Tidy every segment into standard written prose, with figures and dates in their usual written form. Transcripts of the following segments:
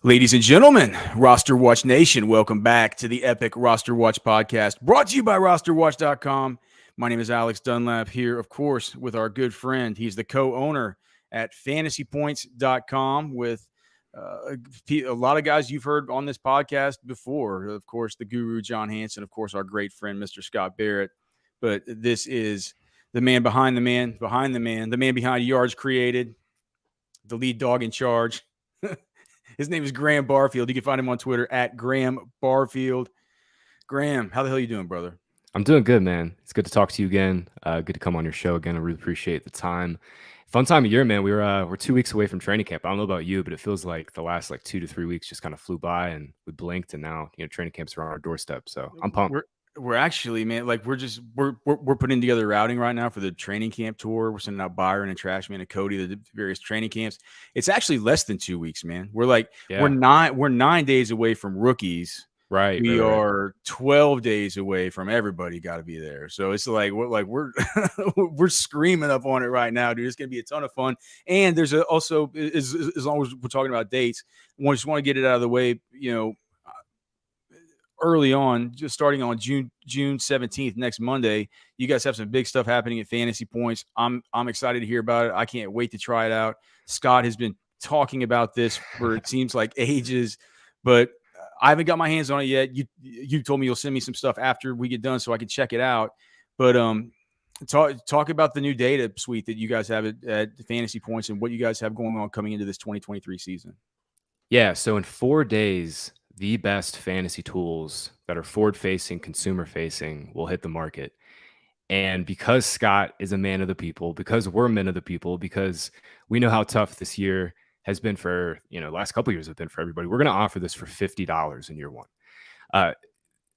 Ladies and gentlemen, RosterWatch Nation, welcome back to the epic RosterWatch Podcast, brought to you by RosterWatch.com. My name is Alex Dunlap here, of course, with our good friend. He's the co-owner at fantasypoints.com with a lot of guys you've heard on this podcast before. Of course, the guru, John Hansen, of course, our great friend, Mr. Scott Barrett. But this is the man behind the man, the man behind Yards Created, the lead dog in charge. His name is Graham Barfield. You can find him on Twitter at Graham Barfield. Graham, how the hell are you doing, brother? I'm doing good, man. It's good to talk to you again. Good to come on your show again. I really appreciate the time. Fun time of year, man. We're 2 weeks away from training camp. I don't know about you, but it feels like the last 2 to 3 weeks just kind of flew by, and we blinked, and now training camp's around our doorstep. So I'm pumped. We're actually, man, we're putting together a routing right now for the training camp tour. We're sending out Byron and Trashman and Cody to the various training camps. It's actually less than 2 weeks, man. We're 9 days away from rookies. Right. We are 12 days away from everybody got to be there. So it's we're we're screaming up on it right now, dude. It's gonna be a ton of fun. And there's also as long as we're talking about dates, I just want to get it out of the way, early on, just starting on June 17th, next Monday. You guys have some big stuff happening at Fantasy Points. I'm excited to hear about it. I can't wait to try it out. Scott has been talking about this for it seems like ages, but I haven't got my hands on it yet. You told me you'll send me some stuff after we get done so I can check it out. But talk about the new data suite that you guys have at Fantasy Points and what you guys have going on coming into this 2023 season. Yeah, so in 4 days, the best fantasy tools that are forward-facing, consumer-facing will hit the market. And because Scott is a man of the people, because we're men of the people, because we know how tough this year has been for, last couple of years have been for everybody, we're going to offer this for $50 in year one.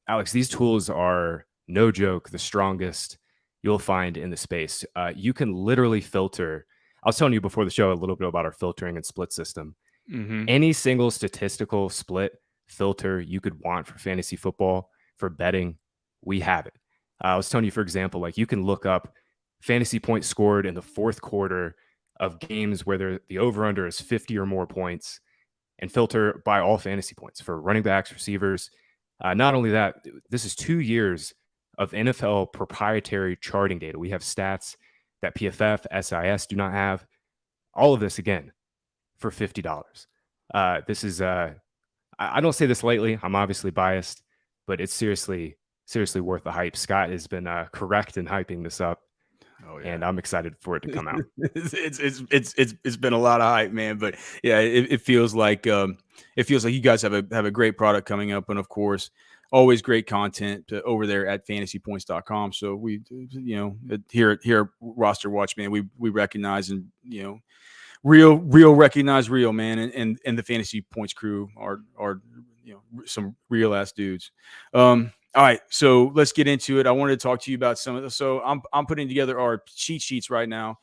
Alex, these tools are, no joke, the strongest you'll find in the space. You can literally filter. I was telling you before the show a little bit about our filtering and split system. Mm-hmm. Any single statistical split filter you could want for fantasy football, for betting, we have it. I was telling you, for example, you can look up fantasy points scored in the fourth quarter of games where the over-under is 50 or more points and filter by all fantasy points for running backs, receivers. Not only that, this is 2 years of NFL proprietary charting data. We have stats that PFF, SIS do not have. All of this, again, for $50. This is... I don't say this lightly. I'm obviously biased, but it's seriously worth the hype. Scott has been correct in hyping this up, and I'm excited for it to come out. It's been a lot of hype, man. But yeah, it feels like you guys have a great product coming up, and of course, always great content over there at fantasypoints.com. So we, here at Roster Watch, man, we recognize and real recognize real, man, and the Fantasy Points crew are some real ass dudes. All right, so let's get into it. I wanted to talk to you about some of this. So I'm putting together our cheat sheets right now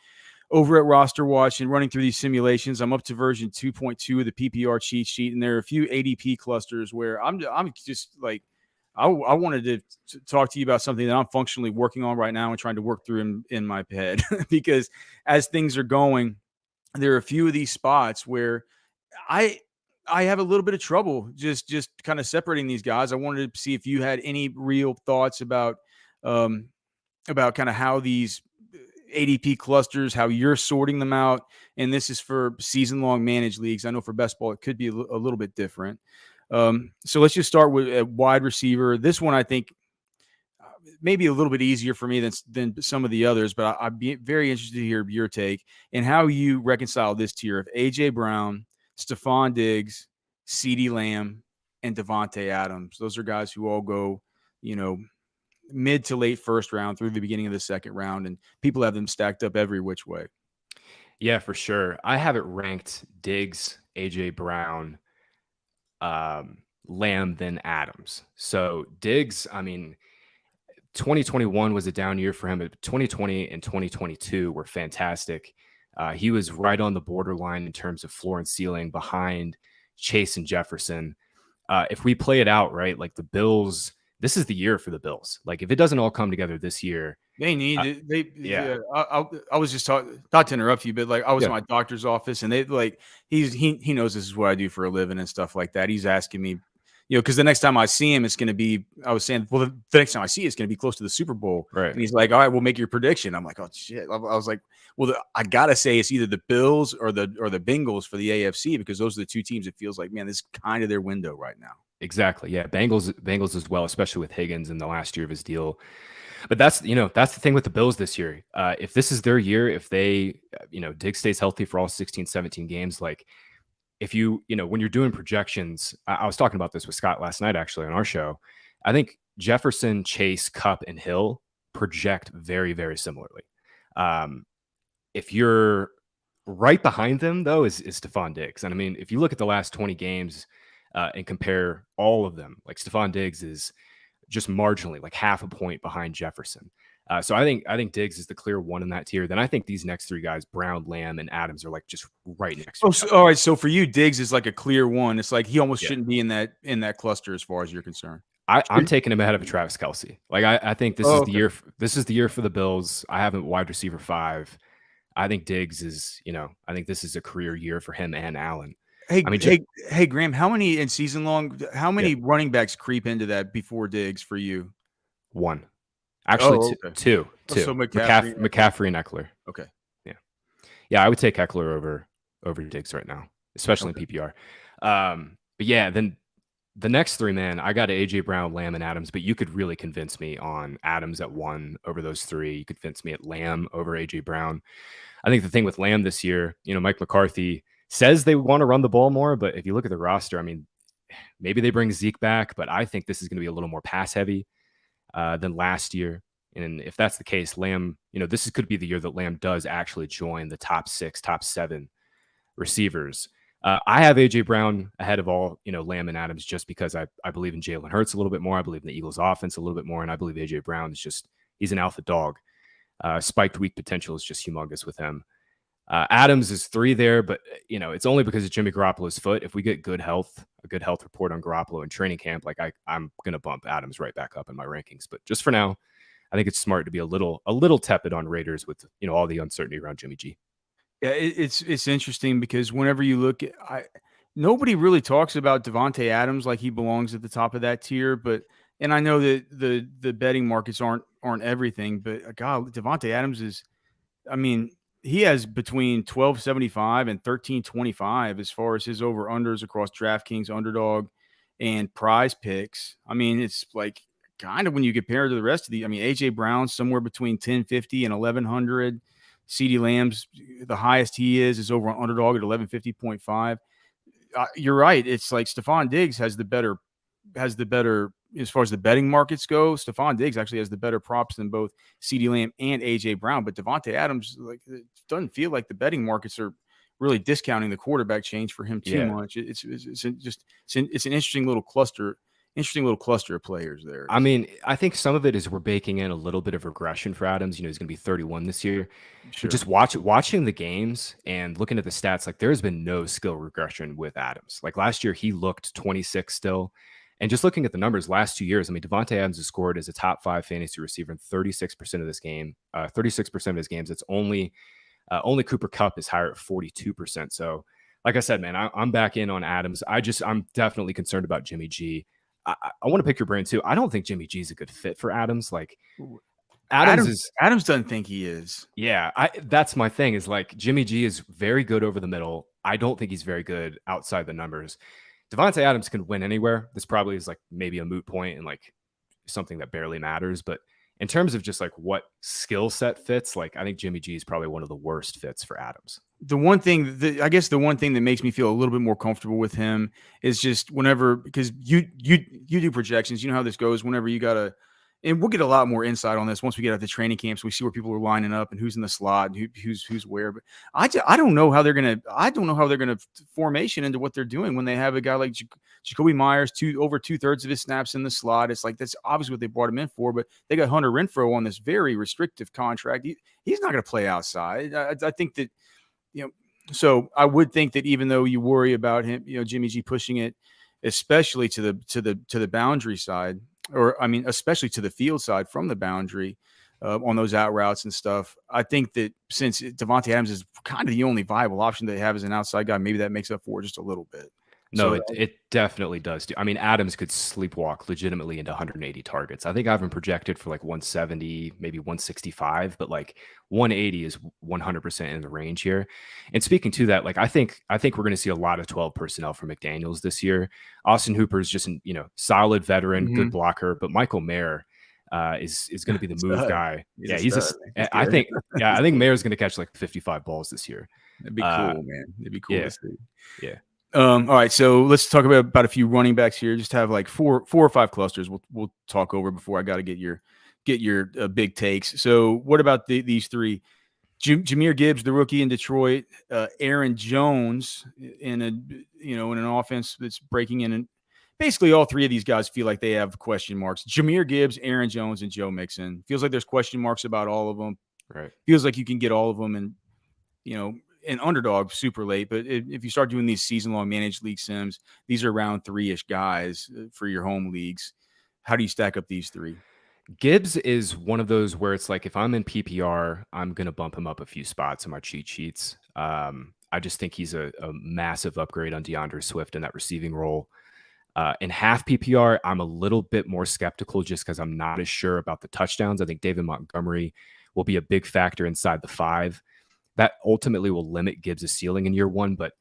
over at Roster Watch and running through these simulations. I'm up to version 2.2 of the PPR cheat sheet, and there are a few ADP clusters where I'm just like I wanted to talk to you about something that I'm functionally working on right now and trying to work through in my head because as things are going, there are a few of these spots where I have a little bit of trouble just kind of separating these guys. I wanted to see if you had any real thoughts about kind of how these ADP clusters, how you're sorting them out. And this is for season-long managed leagues. I know for best ball, it could be a little bit different. So let's just start with a wide receiver. This one, I think, maybe a little bit easier for me than some of the others, but I'd be very interested to hear your take and how you reconcile this tier of A.J. Brown, Stephon Diggs, CeeDee Lamb, and Devontae Adams. Those are guys who all go, mid to late first round through the beginning of the second round, and people have them stacked up every which way. Yeah, for sure. I have it ranked Diggs, A.J. Brown, Lamb, then Adams. So Diggs, 2021 was a down year for him, but 2020 and 2022 were fantastic. He was right on the borderline in terms of floor and ceiling behind Chase and Jefferson. If we play it out, right, the Bills, this is the year for the Bills. If it doesn't all come together this year, They need Uh, it. They yeah, yeah. I was just talking, not to interrupt you, but like I was yeah, in my doctor's office and they like he knows this is what I do for a living and stuff like that. He's asking me, because the next time I see him, it's going to be. I was saying, well, the next time I see you, it's going to be close to the Super Bowl, right. and he's like, all right, we'll make your prediction. I'm like, oh shit. I was like, well, I gotta say it's either the Bills or the Bengals for the AFC because those are the two teams. It feels like, man, this is kind of their window right now. Exactly. Yeah. Bengals as well, especially with Higgins in the last year of his deal. But that's the thing with the Bills this year. If this is their year, if they, Diggs stays healthy for all 16, 17 games, like if when you're doing projections, I was talking about this with Scott last night, actually, on our show. I think Jefferson, Chase, Kupp, and Hill project very, very similarly. If you're right behind them, though, is Stephon Diggs. And I mean, if you look at the last 20 games and compare all of them, like Stephon Diggs is just marginally, like half a point behind Jefferson. So I think Diggs is the clear one in that tier. Then I think these next three guys, Brown, Lamb, and Adams, are like just right next to each other. All right. So for you, Diggs is like a clear one. It's like he almost Yeah. shouldn't be in that cluster as far as you're concerned. I'm taking him ahead of Travis Kelce. Like I think this is the year. This is the year for the Bills. I have him wide receiver 5. I think Diggs is, I think this is a career year for him and Allen. Hey, Graham, how many in season long? How many running backs creep into that before Diggs for you? 1, actually two. So McCaffrey and Eckler. Okay, yeah, I would take Eckler over Diggs right now, especially in PPR. But yeah, then the next 3, man, I got AJ Brown, Lamb, and Adams. But you could really convince me on Adams at 1 over those 3. You could convince me at Lamb over AJ Brown. I think the thing with Lamb this year, Mike McCarthy says they want to run the ball more, but if you look at the roster, I mean, maybe they bring Zeke back, but I think this is going to be a little more pass heavy than last year. And if that's the case, Lamb, this could be the year that Lamb does actually join the top 6, top 7 receivers. I have AJ Brown ahead of all, Lamb and Adams, just because I believe in Jalen Hurts a little bit more. I believe in the Eagles offense a little bit more. And I believe AJ Brown he's an alpha dog. Spiked weak potential is just humongous with him. Adams is 3 there, but it's only because of Jimmy Garoppolo's foot. If we get a good health report on Garoppolo in training camp, like I'm gonna bump Adams right back up in my rankings. But just for now, I think it's smart to be a little tepid on Raiders with all the uncertainty around Jimmy G. Yeah, it's interesting because whenever you look at, nobody really talks about Devontae Adams like he belongs at the top of that tier, and I know that the betting markets aren't everything, but God, Devontae Adams is, I mean, he has between 1275 and 1325 as far as his over unders across DraftKings, Underdog, and Prize Picks. I mean, it's like kind of when you compare it to the rest of AJ Brown somewhere between 1050 and 1100. CeeDee Lamb's the highest he is over on Underdog at 1150.5. You're right. It's like Stephon Diggs has the better as far as the betting markets go. Stephon Diggs actually has the better props than both CeeDee Lamb and AJ Brown. But Devontae Adams, like, it doesn't feel like the betting markets are really discounting the quarterback change for him too much. It's an interesting little cluster. Of players there. I mean, I think some of it is we're baking in a little bit of regression for Adams. He's going to be 31 this year. Sure. Just watching the games and looking at the stats, like there's been no skill regression with Adams. Like last year, he looked 26 still. And just looking at the numbers last 2 years, I mean, Devontae Adams has scored as a top 5 fantasy receiver in 36% of this game, 36% of his games. It's only Cooper Kupp is higher at 42%. So, like I said, man, I'm back in on Adams. I'm definitely concerned about Jimmy G. I want to pick your brain too. I don't think Jimmy G is a good fit for Adams. Like Adams doesn't think he is. Yeah, that's my thing. Is like Jimmy G is very good over the middle. I don't think he's very good outside the numbers. Devontae Adams can win anywhere. This probably is like maybe a moot point and like something that barely matters. But in terms of just like what skill set fits, like I think Jimmy G is probably one of the worst fits for Adams. The one thing that makes me feel a little bit more comfortable with him is just because you do projections, you know how this goes. Whenever you gotta, and we'll get a lot more insight on this once we get out the training camps. We see where people are lining up and who's in the slot and who's where. But I don't know how they're gonna formation into what they're doing when they have a guy like Jacoby Myers over 2/3 of his snaps in the slot. It's like that's obviously what they brought him in for. But they got Hunter Renfrow on this very restrictive contract. He's not going to play outside. I think that. So I would think that even though you worry about him, Jimmy G pushing it, especially to the boundary side, or I mean, especially to the field side from the boundary, on those out routes and stuff. I think that since Devontae Adams is kind of the only viable option they have as an outside guy, maybe that makes up for it just a little bit. No, it definitely does. I mean, Adams could sleepwalk legitimately into 180 targets. I think I have him projected for like 170, maybe 165, but like 180 is 100% in the range here. And speaking to that, like I think we're going to see a lot of 12 personnel from McDaniels this year. Austin Hooper is just solid veteran, good blocker, but Michael Mayer is going to be the move guy. I think Mayer is going to catch like 55 balls this year. It'd be cool, man. It'd be cool to see. Yeah. All right, so let's talk about a few running backs here. Just have like four or five clusters. We'll talk over before I got to get your big takes. So what about these three? Jahmyr Gibbs, the rookie in Detroit, Aaron Jones in an offense that's breaking in, and basically all three of these guys feel like they have question marks. Jahmyr Gibbs, Aaron Jones, and Joe Mixon. Feels like there's question marks about all of them. Right. Feels like you can get all of them, and an underdog super late, but if you start doing these season-long managed league sims, these are around 3-ish guys for your home leagues. How do you stack up these three? Gibbs is one of those where it's like if I'm in PPR, I'm going to bump him up a few spots in my cheat sheets. I just think he's a massive upgrade on DeAndre Swift in that receiving role. In half PPR, I'm a little bit more skeptical just because I'm not as sure about the touchdowns. I think David Montgomery will be a big factor inside the 5. That ultimately will limit Gibbs' ceiling in year 1. But,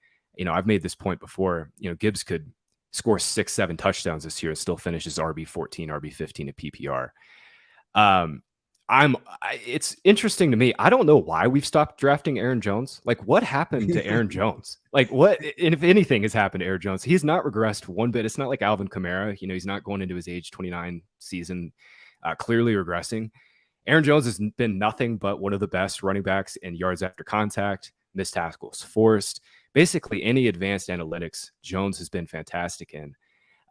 I've made this point before, Gibbs could score 6-7 touchdowns this year and still finishes RB14, RB15 at PPR. It's interesting to me. I don't know why we've stopped drafting Aaron Jones. Like, what happened to Aaron Jones? Like, what, and if anything has happened to Aaron Jones, he's not regressed one bit. It's not like Alvin Kamara. He's not going into his age 29 season, clearly regressing. Aaron Jones has been nothing but one of the best running backs in yards after contact, missed tackles forced. Basically, any advanced analytics, Jones has been fantastic in.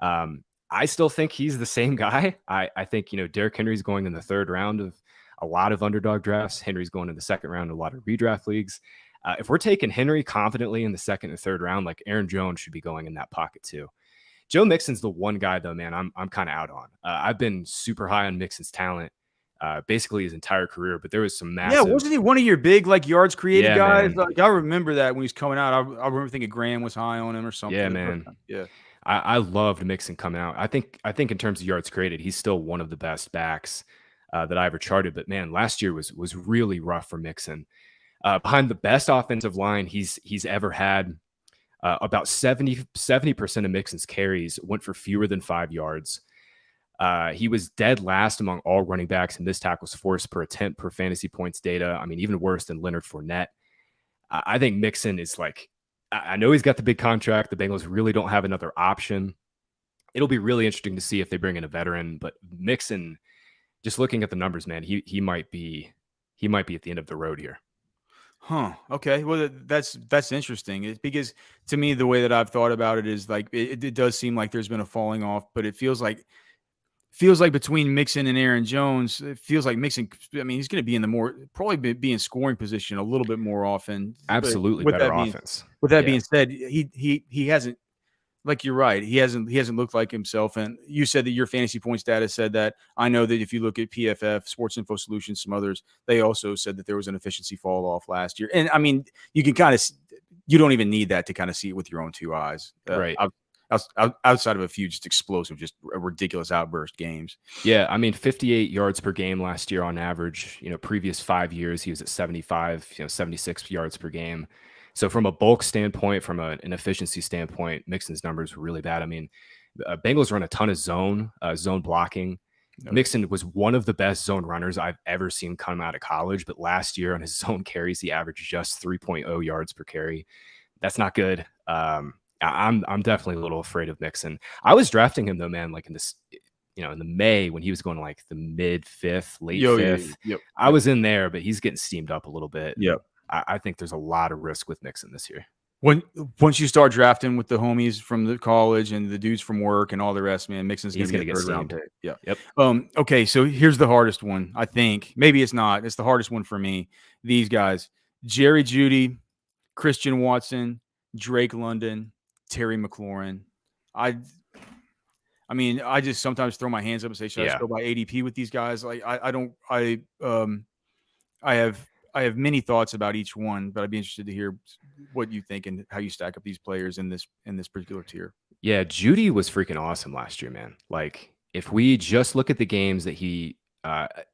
I still think he's the same guy. I think, Derrick Henry's going in the 3rd round of a lot of underdog drafts. Henry's going in the 2nd round of a lot of redraft leagues. If we're taking Henry confidently in the 2nd and 3rd round, like Aaron Jones should be going in that pocket too. Joe Mixon's the one guy, though, man, I'm kind of out on. I've been super high on Mixon's talent. Basically his entire career, but there was some massive. Yeah, wasn't he one of your big yards created guys? Like, I remember that when he was coming out. I remember thinking Graham was high on him or something. Yeah, man. Yeah, I loved Mixon coming out. I think in terms of yards created, he's still one of the best backs that I ever charted. But man, last year was really rough for Mixon. Behind the best offensive line he's ever had, about 70% of Mixon's carries went for fewer than 5 yards. He was dead last among all running backs in missed tackles forced per attempt per fantasy points data. I mean, even worse than Leonard Fournette. I think Mixon is like, I know he's got the big contract. The Bengals really don't have another option. It'll be really interesting to see if they bring in a veteran, but Mixon, just looking at the numbers, man, he might be at the end of the road here. Huh. Okay. Well, that's interesting. It's because to me, the way that I've thought about it is like, it does seem like there's been a falling off, but it feels like between Mixon and Aaron Jones, it feels like Mixon, I mean, he's going to be in probably in scoring position a little bit more often. Absolutely better offense. With that being said, he hasn't, like, you're right. He hasn't looked like himself. And you said that your fantasy points data said that. I know that if you look at PFF, Sports Info Solutions, some others, they also said that there was an efficiency fall off last year. And I mean, you can kind of, you don't even need that to kind of see it with your own 2 eyes. Right. Outside of a few just explosive, just ridiculous outburst games. Yeah, I mean, 58 yards per game last year on average. Previous 5 years, he was at 75, 76 yards per game. So from a bulk standpoint, from an efficiency standpoint, Mixon's numbers were really bad. I mean, Bengals run a ton of zone blocking. No. Mixon was one of the best zone runners I've ever seen come out of college, but last year on his zone carries, he averaged just 3.0 yards per carry. That's not good. I'm definitely a little afraid of Mixon. I was drafting him though, man, like in this, in the May when he was going to like the mid 5th, late 5th. Yep. I was in there, but he's getting steamed up a little bit. Yep. I think there's a lot of risk with Mixon this year. Once you start drafting with the homies from the college and the dudes from work and all the rest, man, Mixon's going to get 3rd round pick. Yeah. Yep. Okay. So here's the hardest one. I think maybe it's not. It's the hardest one for me. These guys, Jerry Jeudy, Christian Watson, Drake London, Terry McLaurin. I mean, I just sometimes throw my hands up and say, should I just go by ADP with these guys? Like I have many thoughts about each one, but I'd be interested to hear what you think and how you stack up these players in this particular tier. Yeah, Judy was freaking awesome last year, man. Like, if we just look at the games that he,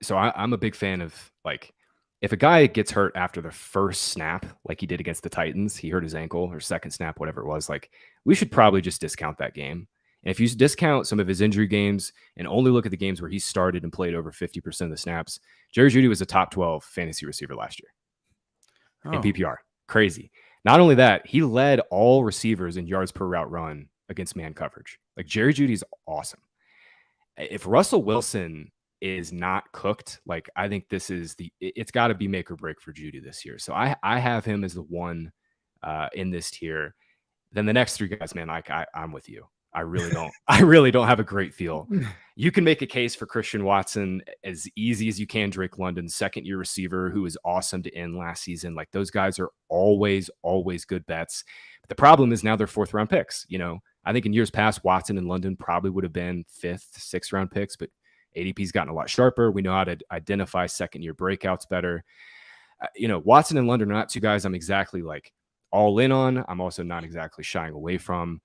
so I'm a big fan of, like, if a guy gets hurt after the first snap, like he did against the Titans, he hurt his ankle, or second snap, whatever it was, like, we should probably just discount that game. And if you discount some of his injury games and only look at the games where he started and played over 50% of the snaps, Jerry Jeudy was a top 12 fantasy receiver last year in PPR. Crazy. Not only that, he led all receivers in yards per route run against man coverage. Like, Jerry Jeudy's awesome. If Russell Wilson is not cooked, like, I think it's got to be make or break for Jeudy this year. So I have him as the one in this tier. Then the next three guys, man, I'm with you. I really don't have a great feel. You can make a case for Christian Watson as easy as you can. Drake London, second-year receiver who was awesome to end last season. Like, those guys are always good bets. But the problem is now they're fourth-round picks. You know, I think in years past, Watson and London probably would have been fifth, sixth-round picks, but ADP's gotten a lot sharper. We know how to identify second-year breakouts better. You know, Watson and London are not two guys I'm exactly like all in on. I'm also not exactly shying away from.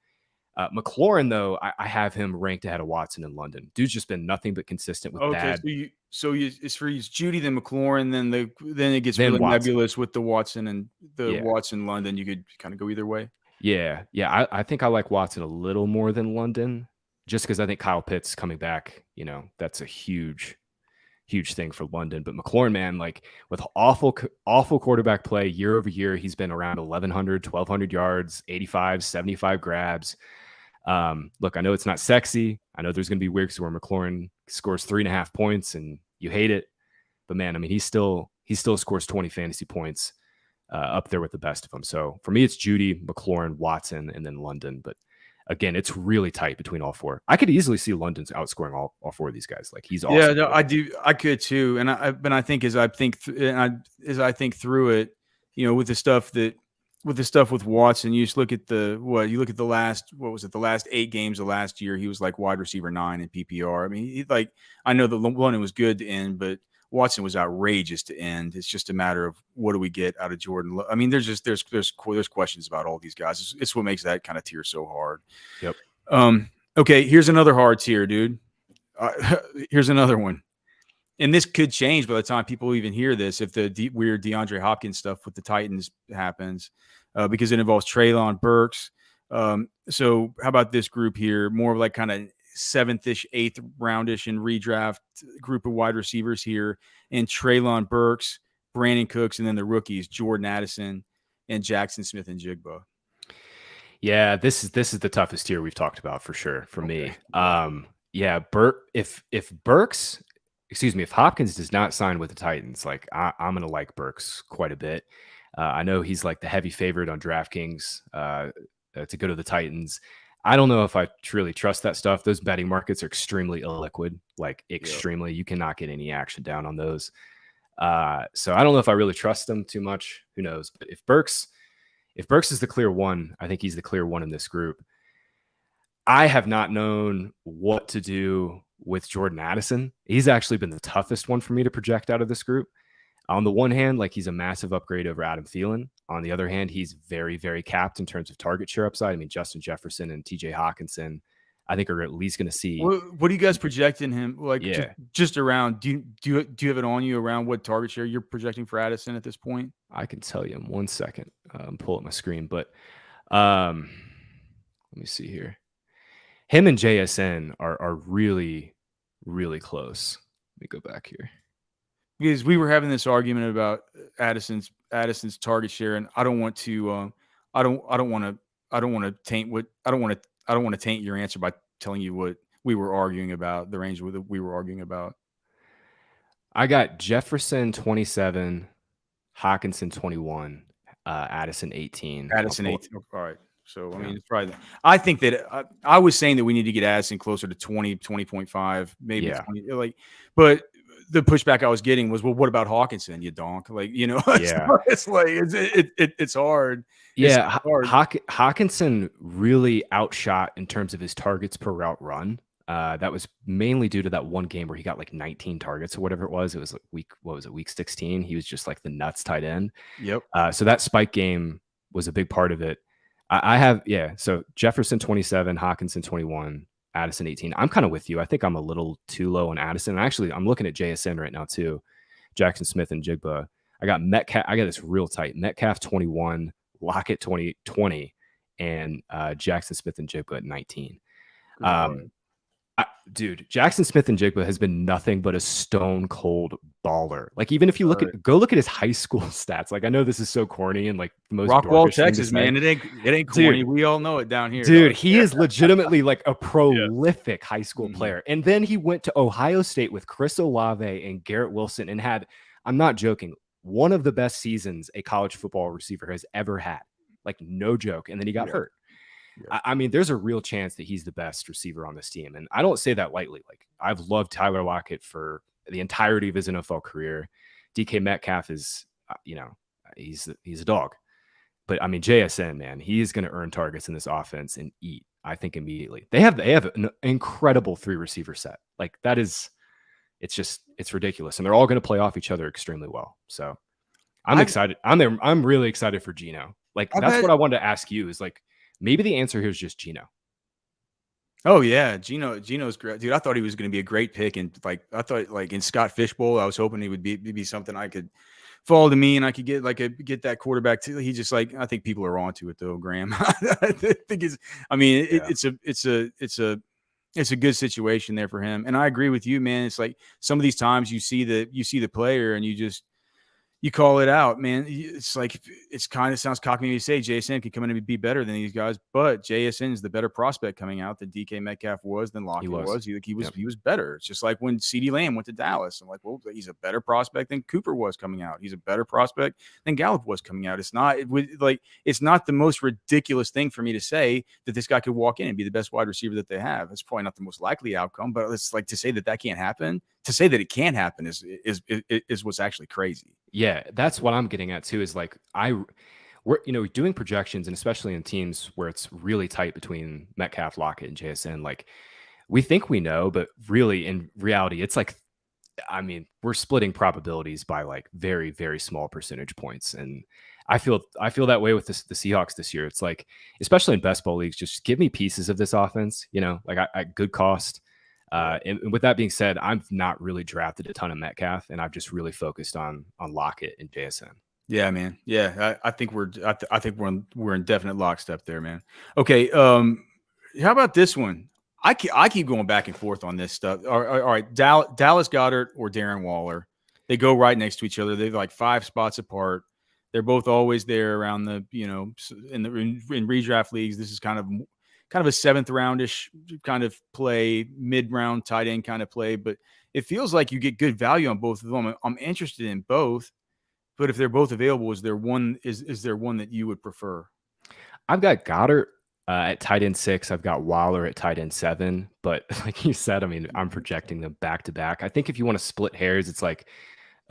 McLaurin, though, I have him ranked ahead of Watson in London. Dude's just been nothing but consistent with bad. So it's for Jeudy, then McLaurin, then it gets really nebulous with the Watson and the Watson London. You could kind of go either way. Yeah. I think I like Watson a little more than London, just because I think Kyle Pitts coming back, you know, that's a huge thing for London. But McLaurin, man, like, with awful quarterback play year over year, he's been around 1,100, 1,200 yards, 85, 75 grabs. Look, I know it's not sexy. I know there's going to be weeks where McLaurin scores 3.5 points and you hate it, but man, I mean, he still scores 20 fantasy points, up there with the best of them. So for me, it's Jeudy, McLaurin, Watson, and then London. But again, it's really tight between all four. I could easily see London's outscoring all four of these guys. Like, he's awesome. Yeah, no, I do. I could too. And I think as I think through it, you know, with the stuff with Watson, you just look at the last 8 games of last year, he was like wide receiver 9 in PPR. I mean, I know that London was good to end, but Watson was outrageous to end. It's just a matter of what do we get out of Jordan. I mean, there's questions about all these guys. It's what makes that kind of tier so hard. Yep. Okay, here's another hard tier, dude. Here's another one. And this could change by the time people even hear this, if the weird DeAndre Hopkins stuff with the Titans happens, because it involves Treylon Burks. So how about this group here? More of like kind of 7th-ish, 8th roundish in redraft group of wide receivers here. And Treylon Burks, Brandon Cooks, and then the rookies, Jordan Addison and Jackson Smith and Jigba. Yeah, this is the toughest tier we've talked about for sure for me. Yeah, if Hopkins does not sign with the Titans, like, I'm going to like Burks quite a bit. I know he's like the heavy favorite on DraftKings to go to the Titans. I don't know if I truly trust that stuff. Those betting markets are extremely illiquid, like extremely. You cannot get any action down on those. So I don't know if I really trust them too much. Who knows? But if Burks is the clear one, I think he's the clear one in this group. I have not known what to do with Jordan Addison. He's actually been the toughest one for me to project out of this group. On the one hand, like, he's a massive upgrade over Adam Thielen. On the other hand, he's very, very capped in terms of target share upside. I mean, Justin Jefferson and TJ Hawkinson, I think, are at least going to see. What do you guys project in him? Like, just around, do you have it on you around what target share you're projecting for Addison at this point? I can tell you in 1 second. Pull up my screen, but let me see here. Him and JSN are really, really close. Let me go back here. Because we were having this argument about Addison's target share, and I don't want to taint your answer by telling you what we were arguing about, the range we were arguing about. I got Jefferson 27, Hawkinson 21, Addison 18. Addison 18. All right. So, I mean, it's probably, I think that I was saying that we need to get Addison closer to 20.5, maybe 20, but the pushback I was getting was, well, what about Hawkinson, you donk? Like, you know, it's like, it's hard. Yeah. Hawkinson really outshot in terms of his targets per route run. That was mainly due to that one game where he got like 19 targets or whatever it was. It was like week 16. He was just like the nuts tight end. Yep. So that spike game was a big part of it. So Jefferson 27, Hawkinson 21, Addison 18. I'm kind of with you. I think I'm a little too low on Addison. Actually, I'm looking at JSN right now too. Jackson Smith and Jigba. I got Metcalf. I got this real tight. Metcalf 21, Lockett 20, and Jackson Smith and Jigba at 19. Dude, Jackson Smith and Jigba has been nothing but a stone cold baller. Like, even if you go look at his high school stats. Like, I know this is so corny and like the most Rockwall, Texas, man. It ain't corny. Dude, we all know it down here. Dude, he is legitimately like a prolific high school player. And then he went to Ohio State with Chris Olave and Garrett Wilson and had, I'm not joking, one of the best seasons a college football receiver has ever had. Like, no joke. And then he got hurt. Yeah. I mean, there's a real chance that he's the best receiver on this team. And I don't say that lightly. Like, I've loved Tyler Lockett for the entirety of his NFL career. DK Metcalf is, he's a dog. But I mean, JSN, man, he is going to earn targets in this offense and eat, I think, immediately. They have an incredible 3 receiver set. Like, that is, it's ridiculous. And they're all going to play off each other extremely well. So I'm excited. I'm really excited for Geno. Like, that's what I wanted to ask you is like, maybe the answer here is just Geno. Oh yeah, Geno's great, dude. I thought he was going to be a great pick, and like I thought, like in Scott Fishbowl, I was hoping he would be something I could fall to me, and I could get get that quarterback too. He just like, I think people are onto it though, Graham. I think it's a good situation there for him, and I agree with you, man. It's like some of these times you see the player, and you call it out, man. It's like, it's kind of sounds cocky to say JSN can come in and be better than these guys, but JSN is the better prospect coming out than DK Metcalf was, than Lockett was. He was better. It's just like when CeeDee Lamb went to Dallas. I'm like, well, he's a better prospect than Cooper was coming out. He's a better prospect than Gallup was coming out. It's not the most ridiculous thing for me to say that this guy could walk in and be the best wide receiver that they have. It's probably not the most likely outcome, but it's like, to say that can't happen. To say that it can happen is what's actually crazy. Yeah, that's what I'm getting at too. Is like, we're doing projections, and especially in teams where it's really tight between Metcalf, Lockett, and JSN. Like, we think we know, but really in reality, it's like, I mean, we're splitting probabilities by like very, very small percentage points. And I feel that way with the Seahawks this year. It's like, especially in best ball leagues, just give me pieces of this offense. Like at good cost. And with that being said, I've not really drafted a ton of Metcalf, and I've just really focused on Lockett and JSN. Yeah, man. Yeah, I think we're in definite lockstep there, man. Okay, how about this one? I keep going back and forth on this stuff. All right, Dallas Goedert or Darren Waller, they go right next to each other. They're like 5 spots apart. They're both always there around the in redraft leagues. This is kind of a 7th roundish kind of play, mid-round tight end kind of play, but it feels like you get good value on both of them. I'm interested in both, but if they're both available, is there one that you would prefer? I've got Goddard at tight end 6. I've got Waller at tight end 7, but like you said, I mean, I'm projecting them back to back. I think if you want to split hairs, it's like,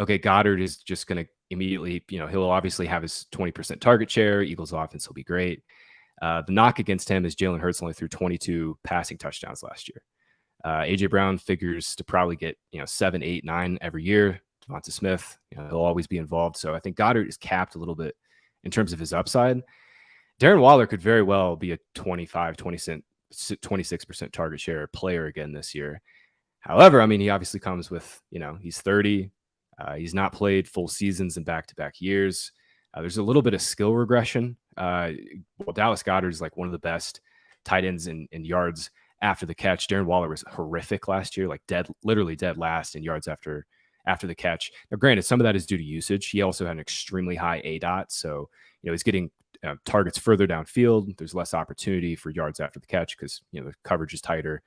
okay, Goddard is just going to immediately, he'll obviously have his 20% target share. Eagles offense will be great. The knock against him is Jalen Hurts only threw 22 passing touchdowns last year. AJ Brown figures to probably get 7, 8, 9 every year. Devonta Smith, he'll always be involved. So I think Goddard is capped a little bit in terms of his upside. Darren Waller could very well be a 26% target share player again this year. However, I mean, he obviously comes with, he's 30. He's not played full seasons in back-to-back years. There's a little bit of skill regression. Dallas Goedert is like one of the best tight ends in yards after the catch. Darren Waller was horrific last year, like literally dead last in yards after the catch. Now, granted, some of that is due to usage. He also had an extremely high ADOT, so he's getting targets further downfield. There's less opportunity for yards after the catch because the coverage is tighter.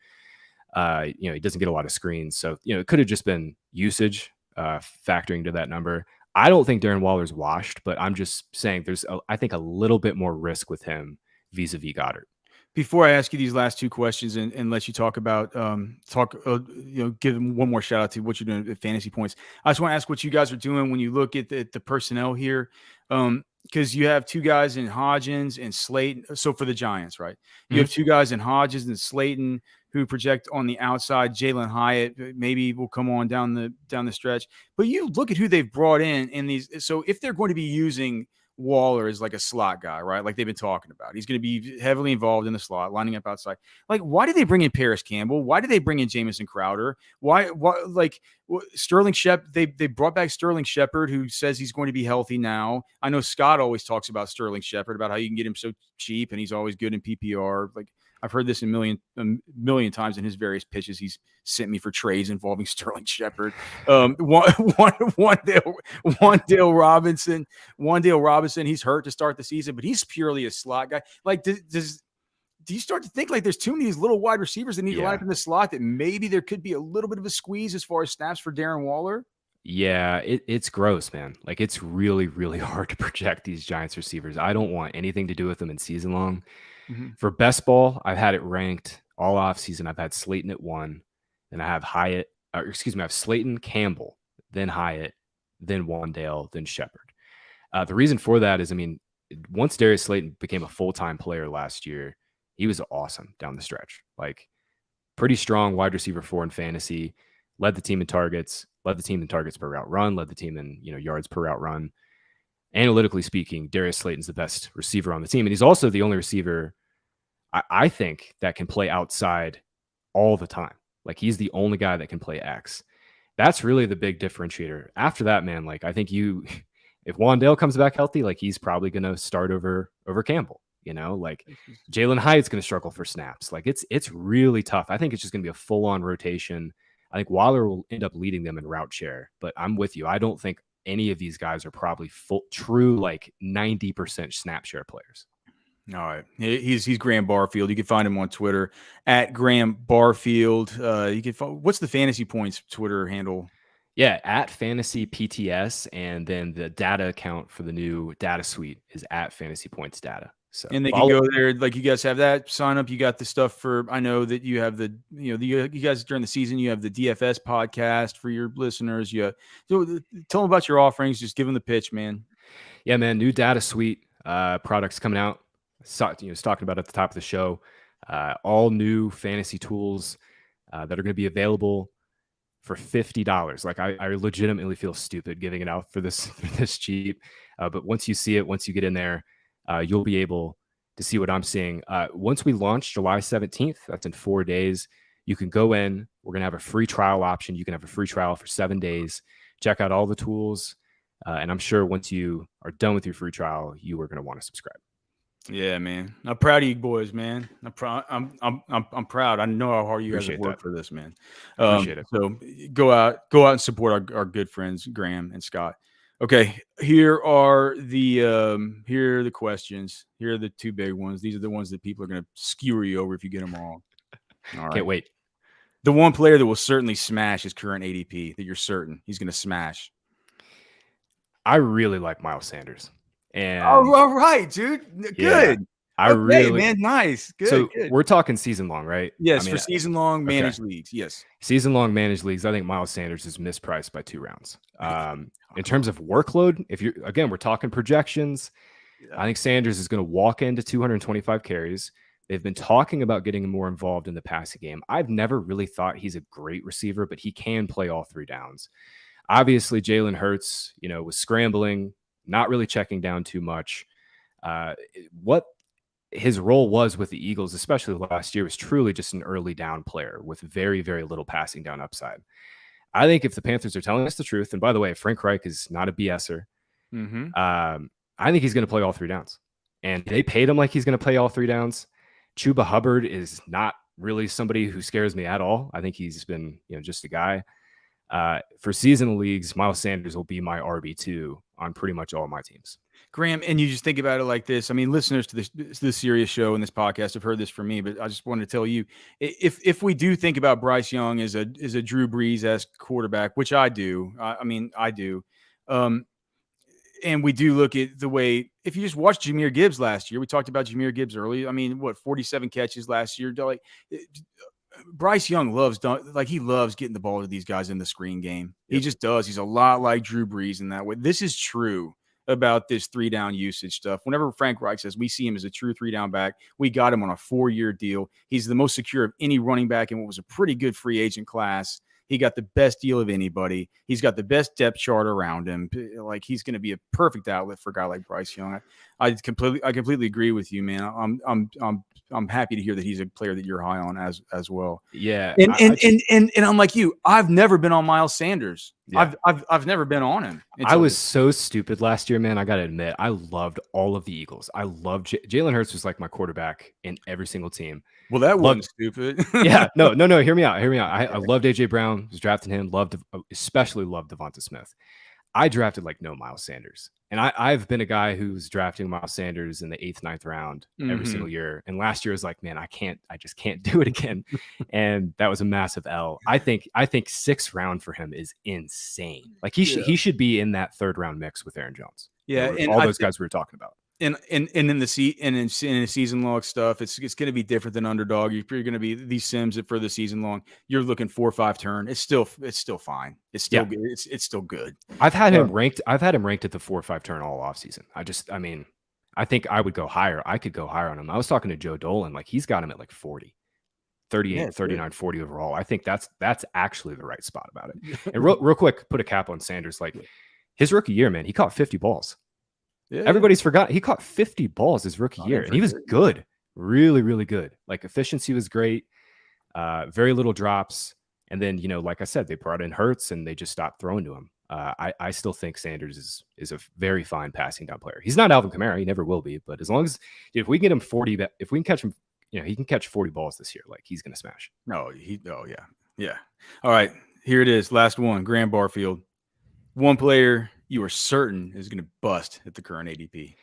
He doesn't get a lot of screens, so it could have just been usage factoring to that number. I don't think Darren Waller's washed, but I'm just saying there's, I think, a little bit more risk with him vis-a-vis Goddard. Before I ask you these last 2 questions and let you talk about, give them one more shout out to what you're doing at Fantasy Points. I just want to ask what you guys are doing when you look at the personnel here. Because you have 2 guys in Hodgins and Slayton. So for the Giants, right? You have 2 guys in Hodgins and Slayton who project on the outside. Jalen Hyatt maybe will come on down the stretch. But you look at who they've brought in these. So if they're going to be using Waller as like a slot guy, right? Like they've been talking about, he's going to be heavily involved in the slot, lining up outside. Like, why did they bring in Paris Campbell? Why did they bring in Jamison Crowder? Why like Sterling Shep? They brought back Sterling Shepard, who says he's going to be healthy now. I know Scott always talks about Sterling Shepard, about how you can get him so cheap and he's always good in PPR. Like, I've heard this a million times in his various pitches he's sent me for trades involving Sterling Shepard. Wan'Dale Robinson, he's hurt to start the season, but he's purely a slot guy. Like, do you start to think like there's too many of these little wide receivers that need to line up in the slot, that maybe there could be a little bit of a squeeze as far as snaps for Darren Waller? Yeah, it's gross, man. Like, it's really, really hard to project these Giants receivers. I don't want anything to do with them in season long. Mm-hmm. For best ball, I've had it ranked all offseason. I've had Slayton at 1, and I have I have Slayton, Campbell, then Hyatt, then Wan'Dale, then Shepard. The reason for that is, I mean, once Darius Slayton became a full-time player last year, he was awesome down the stretch. Like, pretty strong wide receiver 4 in fantasy, led the team in targets per route run, led the team in yards per route run. Analytically speaking, Darius Slayton's the best receiver on the team. And he's also the only receiver, I think, that can play outside all the time. Like, he's the only guy that can play X. That's really the big differentiator. After that, man, like, I think if Wan'Dale comes back healthy, like, he's probably going to start over Campbell. Like, Jalen Hyatt's going to struggle for snaps. Like, it's really tough. I think it's just going to be a full-on rotation. I think Waller will end up leading them in route share, but I'm with you. I don't think any of these guys are probably true, like 90% snap share players. All right. He's Graham Barfield. You can find him on Twitter at Graham Barfield. You can what's the Fantasy Points Twitter handle? Yeah, at Fantasy PTS, and then the data account for the new data suite is at Fantasy Points Data. So, and they can go there, like, you guys have that sign up. You got the stuff for, I know that you have you guys during the season, you have the DFS podcast for your listeners. Tell them about your offerings. Just give them the pitch, man. Yeah, man. New data suite products coming out. Was talking about at the top of the show, all new fantasy tools that are going to be available for $50. Like, I legitimately feel stupid giving it out for this cheap. But once you see it, once you get in there, you'll be able to see what I'm seeing. Once we launch July 17th, that's in 4 days, you can go in. We're going to have a free trial option. You can have a free trial for 7 days. Check out all the tools. And I'm sure once you are done with your free trial, you are going to want to subscribe. Yeah, man. I'm proud of you boys, man. I'm proud. I'm proud. I know how hard you guys have worked for this, man. Appreciate it. So go out and support our good friends, Graham and Scott. Okay, here are the questions. Here are the two big ones. These are the ones that people are going to skewer you over if you get them wrong. All right. Can't wait. The one player that will certainly smash his current ADP, that you're certain he's going to smash. I really like Miles Sanders. And all right, dude. Good. Yeah, man, nice. Good. So good. We're talking season long, right? Yes, for season long managed leagues. Yes. Season long managed leagues. I think Miles Sanders is mispriced by 2 rounds. In terms of workload, we're talking projections. Yeah. I think Sanders is going to walk into 225 carries. They've been talking about getting him more involved in the passing game. I've never really thought he's a great receiver, but he can play all 3 downs. Obviously, Jalen Hurts, was scrambling, not really checking down too much. What his role was with the Eagles, especially last year, was truly just an early down player with very, very little passing down upside. I think if the Panthers are telling us the truth, and by the way, Frank Reich is not a BSer, I think he's going to play all 3 downs. And they paid him like he's going to play all 3 downs. Chuba Hubbard is not really somebody who scares me at all. I think he's been, just a guy. For seasonal leagues, Miles Sanders will be my RB2 on pretty much all my teams. Graham, and you just think about it like this. I mean, listeners to this serious show and this podcast have heard this from me, but I just wanted to tell you, if we do think about Bryce Young as a Drew Brees-esque quarterback, which I do, I do, and we do look at the way, if you just watch Jahmyr Gibbs last year, we talked about Jahmyr Gibbs early. I mean, 47 catches last year. Like, Bryce Young loves getting the ball to these guys in the screen game. He just does. He's a lot like Drew Brees in that way. This is true. about this 3-down usage stuff. Whenever Frank Reich says we see him as a true 3-down back, we got him on a 4-year deal. He's the most secure of any running back in what was a pretty good free agent class. He got the best deal of anybody. He's got the best depth chart around him. Like, he's going to be a perfect outlet for a guy like Bryce Young. I completely agree with you, man. I'm happy to hear that he's a player that you're high on as well. Yeah. And I'm like you. I've never been on Miles Sanders. Yeah. I've never been on him. I was so stupid last year, man. I got to admit, I loved all of the Eagles. I loved Jalen Hurts was like my quarterback in every single team. Well, that wasn't stupid. Yeah, no. Hear me out. I loved AJ Brown. Was drafting him. Especially loved Devonta Smith. I drafted like no Miles Sanders, and I've been a guy who's drafting Miles Sanders in the 8th, 9th round every single year. And last year was like, man, I just can't do it again, and that was a massive L. I think 6th round for him is insane. Like he should be in that 3rd round mix with Aaron Jones. Yeah, and all those guys we were talking about. And in the season long stuff, it's going to be different than underdog. You're going to be these sims for the season long. You're looking 4 or 5 turn. It's still fine. It's still good. It's still good. I've had him ranked at the 4 or 5 turn all offseason. I think I would go higher. I could go higher on him. I was talking to Joe Dolan, like he's got him at like 40, 38, 39, 40 overall. I think that's actually the right spot about it. And real quick, put a cap on Sanders. Like his rookie year, man, he caught 50 balls. Yeah. Everybody's forgot he caught 50 balls his rookie year, and he was good, really, really good. Like efficiency was great, very little drops, and then like I said, they brought in Hurts and they just stopped throwing to him. I still think Sanders is a very fine passing down player. He's not Alvin Kamara, he never will be, but as long as if we get him 40, if we can catch him, he can catch 40 balls this year. Like he's gonna smash. Yeah. All right, here it is, last one. Graham Barfield, one player you are certain is going to bust at the current ADP.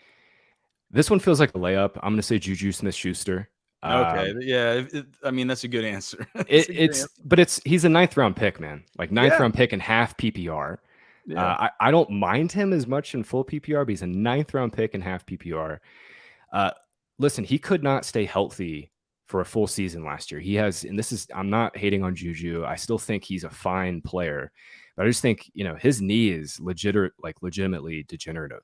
This one feels like a layup. I'm going to say Juju Smith-Schuster. Okay, yeah. That's a good answer. He's a 9th round pick, man. Like 9th round pick in half PPR. Yeah. I don't mind him as much in full PPR, but he's a 9th round pick in half PPR. Listen, he could not stay healthy for a full season last year. I'm not hating on Juju. I still think he's a fine player. But I just think, his knee is legitimately degenerative.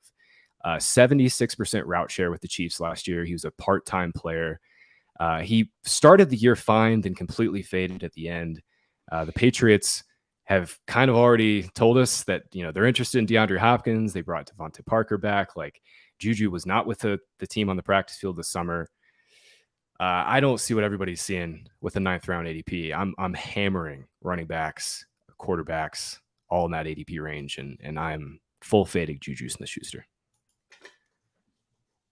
76% route share with the Chiefs last year. He was a part-time player. He started the year fine, then completely faded at the end. The Patriots have kind of already told us that, they're interested in DeAndre Hopkins. They brought Devontae Parker back. Like Juju was not with the team on the practice field this summer. I don't see what everybody's seeing with the 9th round ADP. I'm hammering running backs, quarterbacks, all in that ADP range, and I'm full fading Juju Smith-Schuster.